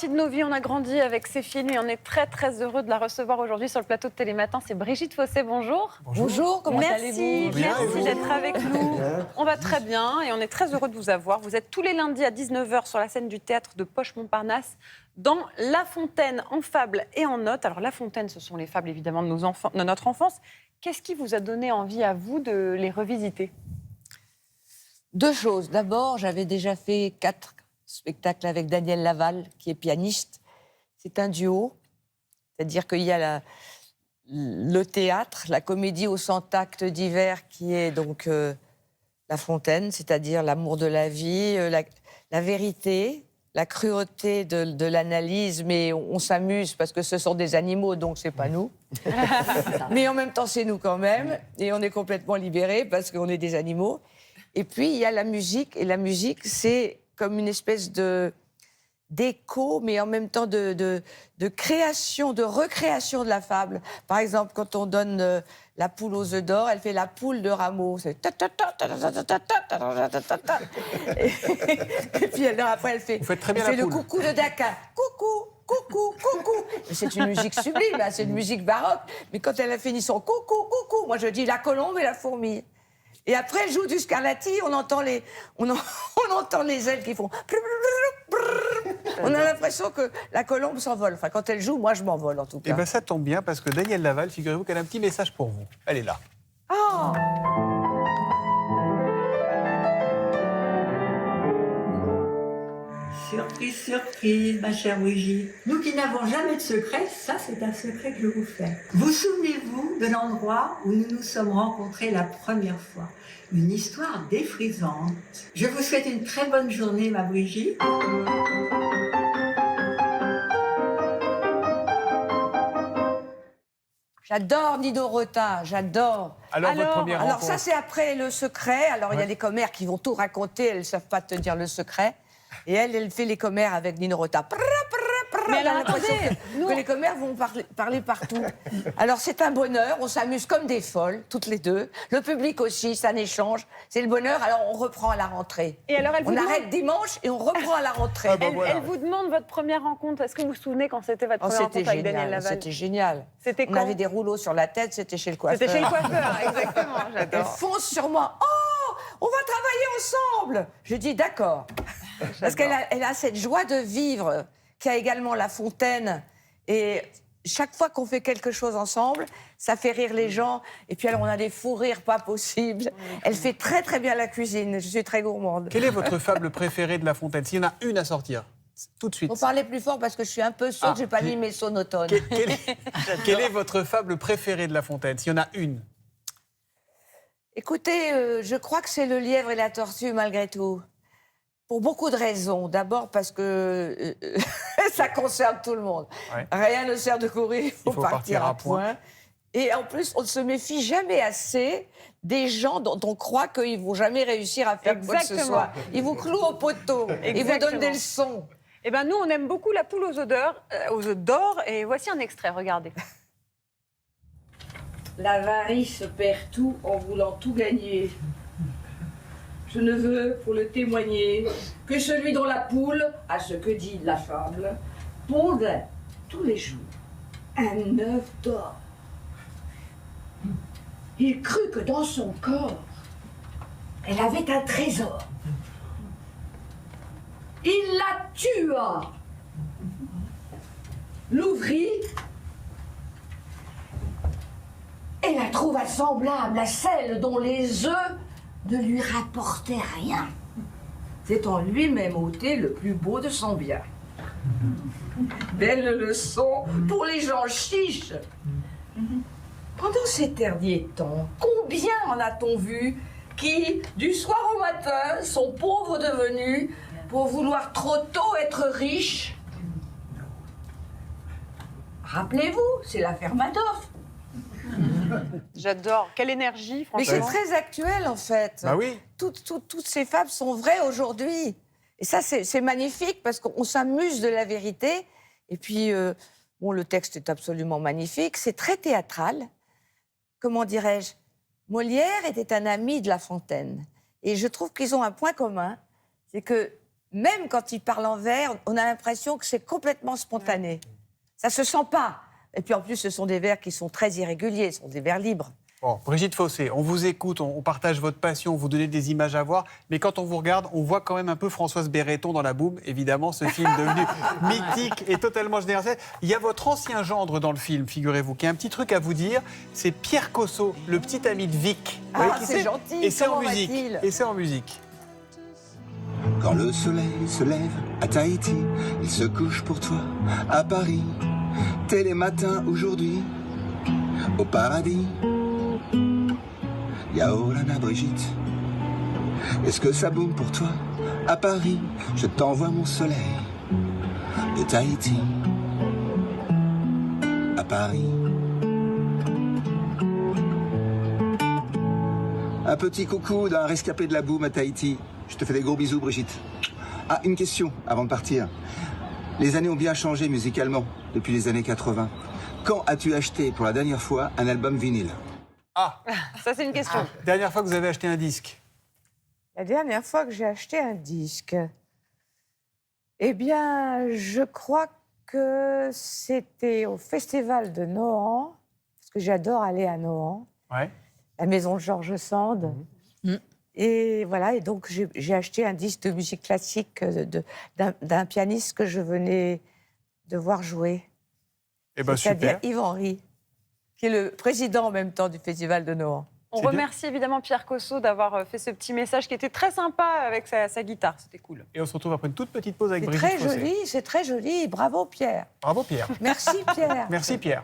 De nos vies, on a grandi avec ces films et on est très très heureux de la recevoir aujourd'hui sur le plateau de Télématin. C'est Brigitte Fossé, bonjour. Bonjour, comment allez-vous? Merci d'être avec nous. On va très bien et on est très heureux de vous avoir. Vous êtes tous les lundis à 19h sur la scène du théâtre de Poche-Montparnasse dans La Fontaine, en fables et en notes. Alors La Fontaine, ce sont les fables évidemment de notre enfance. Qu'est-ce qui vous a donné envie à vous de les revisiter? Deux choses. D'abord, j'avais déjà fait 4 spectacles avec Daniel Laval, qui est pianiste. C'est un duo, c'est-à-dire qu'il y a le théâtre, la comédie aux 100 actes divers, qui est donc La Fontaine, c'est-à-dire l'amour de la vie, la vérité, la cruauté de l'analyse, mais on s'amuse parce que ce sont des animaux, donc c'est pas nous. Mais en même temps, c'est nous quand même, et on est complètement libérés parce qu'on est des animaux. Et puis, il y a la musique, et la musique, c'est comme une espèce d'écho, mais en même temps de création, de recréation de la fable. Par exemple, quand on donne la poule aux œufs d'or, elle fait la poule de Rameau. C'est et puis après, elle fait, vous faites très bien elle fait la le poule. coucou de Dakar. Coucou, coucou, coucou. C'est une musique sublime, hein, c'est une musique baroque. Mais quand elle a fini son coucou, coucou, moi je dis la colombe et la fourmi. Et après, elle joue du Scarlatti, on entend les ailes qui font... On a l'impression que la colombe s'envole. Enfin, quand elle joue, moi, je m'envole, en tout cas. Eh bien, ça tombe bien, parce que Daniel Laval, figurez-vous qu'elle a un petit message pour vous. Elle est là. Oh. Surprise, surprise, ma chère Brigitte. Nous qui n'avons jamais de secret, ça c'est un secret que je vous fais. Vous souvenez-vous de l'endroit où nous nous sommes rencontrés la première fois? Une histoire défrisante. Je vous souhaite une très bonne journée, ma Brigitte. J'adore Nino Rota, j'adore. Alors, votre première Alors rencontre. ça, c'est après le secret. Alors, il y a les commères qui vont tout raconter, elles ne savent pas te dire le secret. Et elle fait les commères avec Nino Rota. Mais alors, On a l'impression que les commères vont parler partout. Alors, c'est un bonheur, on s'amuse comme des folles, toutes les deux. Le public aussi, c'est un échange, c'est le bonheur. Alors, on reprend à la rentrée. Et alors, on arrête dimanche et on reprend à la rentrée. Elle vous demande votre première rencontre. Est-ce que vous vous souvenez quand c'était votre première rencontre avec Daniel Laval? C'était génial. C'était On quand? avait des rouleaux sur la tête, c'était chez le coiffeur. C'était chez le coiffeur, exactement, Elle j'adore. fonce sur moi. Oh, on va travailler ensemble. Je dis d'accord. Parce qu'elle a cette joie de vivre qui a également La Fontaine. Et chaque fois qu'on fait quelque chose ensemble, ça fait rire les gens. Et puis alors, on a des fous rires pas possibles. Elle fait très très bien la cuisine. Je suis très gourmande. Quelle est votre fable préférée de La Fontaine? S'il y en a une à sortir, tout de suite. Faut parler plus fort parce que je suis un peu sourde, j'ai pas mis mes sonotones. Quelle est votre fable préférée de La Fontaine? S'il y en a une. Écoutez, je crois que c'est le lièvre et la tortue malgré tout. Pour beaucoup de raisons. D'abord parce que ça concerne tout le monde. Ouais. Rien ne sert de courir, il faut partir à point. Et en plus, on ne se méfie jamais assez des gens dont on croit qu'ils ne vont jamais réussir à faire quoi que ce soit. Ils vous clouent au poteau, ils vous donnent des leçons. Eh bien, nous, on aime beaucoup la poule aux œufs d'or. Et voici un extrait, regardez. L'avarice perd tout en voulant tout gagner. Je ne veux, pour le témoigner, que celui dont la poule, à ce que dit la fable, ponde tous les jours un œuf d'or. Il crut que dans son corps, elle avait un trésor. Il la tua, l'ouvrit et la trouva semblable à celle dont les œufs ne lui rapportait rien. C'est en lui-même ôté le plus beau de son bien. Belle leçon pour les gens chiches. Pendant ces derniers temps, combien en a-t-on vu qui, du soir au matin, sont pauvres devenus pour vouloir trop tôt être riches? Rappelez-vous, c'est l'affaire Madoff. J'adore. Quelle énergie, Mais franchement. c'est très actuel, en fait. Bah oui. Toutes ces fables sont vraies aujourd'hui. Et ça, c'est magnifique parce qu'on s'amuse de la vérité. Et puis, bon, le texte est absolument magnifique. C'est très théâtral. Comment dirais-je? Molière était un ami de La Fontaine. Et je trouve qu'ils ont un point commun. C'est que même quand il parle en vers, on a l'impression que c'est complètement spontané. Ça se sent pas. Et puis en plus, ce sont des vers qui sont très irréguliers, ce sont des vers libres. Bon, Brigitte Fossé, on vous écoute, on partage votre passion, vous donnez des images à voir, mais quand on vous regarde, on voit quand même un peu Françoise Béreton dans La Boum. Évidemment, ce film devenu mythique et totalement généralisé. Il y a votre ancien gendre dans le film, figurez-vous, qui a un petit truc à vous dire. C'est Pierre Cosso, le petit ami de Vic. Vous voyez qui c'est gentil. Et c'est en Comment musique. va-t-il Et c'est en musique. Quand le soleil se lève à Tahiti, il se couche pour toi à Paris. T'es les matins aujourd'hui au paradis. Yaolana Brigitte, est-ce que ça boum pour toi à Paris? Je t'envoie mon soleil de Tahiti à Paris. Un petit coucou d'un rescapé de la boum à Tahiti. Je te fais des gros bisous, Brigitte. Ah, une question avant de partir. Les années ont bien changé musicalement depuis les années 80. Quand as-tu acheté pour la dernière fois un album vinyle? Ah, Ça, c'est une question. dernière fois que vous avez acheté un disque. La dernière fois que j'ai acheté un disque, eh bien, je crois que c'était au Festival de Nohant, parce que j'adore aller à Nohant, Ouais. la maison de Georges Sand. Et voilà, et donc j'ai acheté un disque de musique classique d'un pianiste que je venais de voir jouer. Eh ben C'est-à-dire super. Yves Henry, qui est le président en même temps du Festival de Nohant. On C'est bien. remercie évidemment Pierre Cosso d'avoir fait ce petit message qui était très sympa avec sa guitare. C'était cool. Et on se retrouve après une toute petite pause avec C'est Brigitte très Fossé. joli, c'est très joli. Bravo Pierre. Bravo Pierre. Merci Pierre. Merci Pierre.